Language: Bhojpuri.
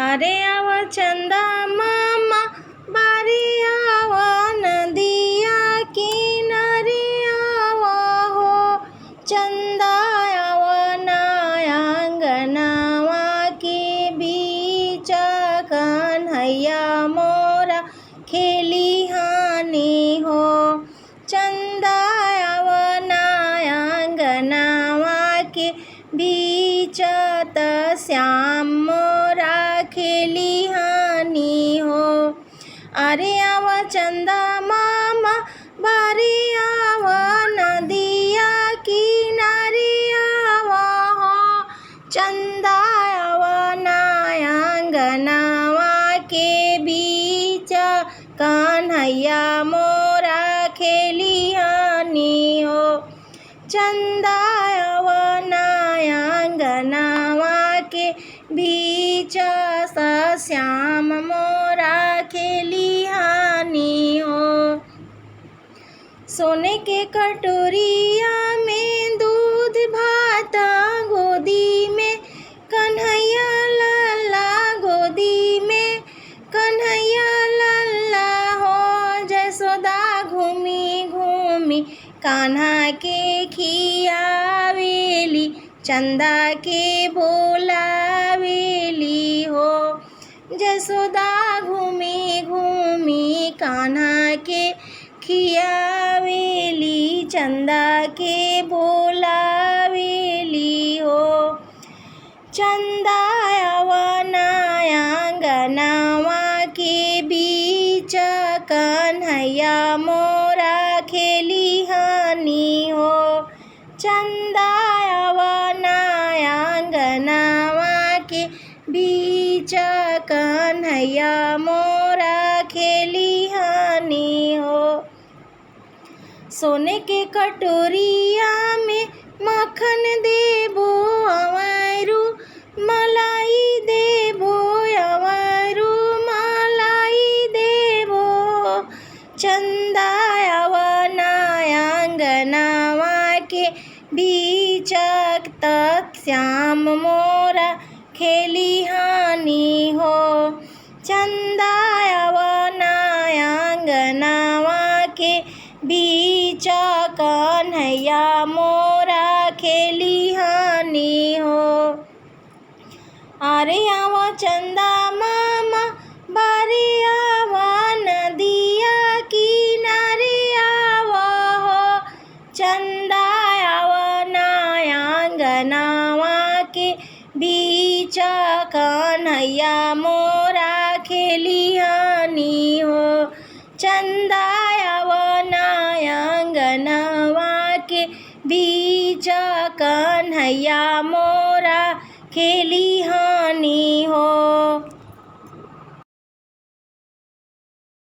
अरे आव चंदा मामा बारे आव नदिया किनारे आव हो चंदा आव आंगनवा के बीच कन्हैया मोरा खेली हानि हो चंदा आव आंगनवा के बीच त श्याम मोरा खेली हानि हो अरे आव चंदा मामा बारे आव नदिया किनारे आव हो चंदा आव आंगनवा के बीच कन्हैया मोरा खेली हानि हो चंदा आव आंगनवा के बीच श्याम मोरा खेली हानि हो सोने के कटोरिया में दूध भात गोदी में कन्हैया लल्ला गोदी में कन्हैया लल्ला हो जसोदा घूमी घूमी कान्हा के खियावेली चंदा के बोलावेली हो जसोदा घूमी घूमी कान्हा के खियावेली चंदा के बोलावेली हो चंदा आव आंगनवा के बीच कन्हैया मोरा खेली हानि हो चंदा आव आंगनवा के बीच कन्हैया मोरा खेली हानि हो सोने के कटोरिया में मक्खन देबो अवैरू मलाई देबो अवैरू मलाई देबो चंदा आव आंगनवा के बीच तक श्याम मोरा खेली हानि हो चंदा आव आंगनवा के बीच कन्हैया मोरा खेली हानि हो अरे आव चंदा मामा बारे आव नदिया किनारे आव हो चंदा आव आंगनवा के बीच कन्हैया मोरा खेली हानि हो चंदा आव आंगनवा के बीच कन्हैया मोरा खेली हानि हो।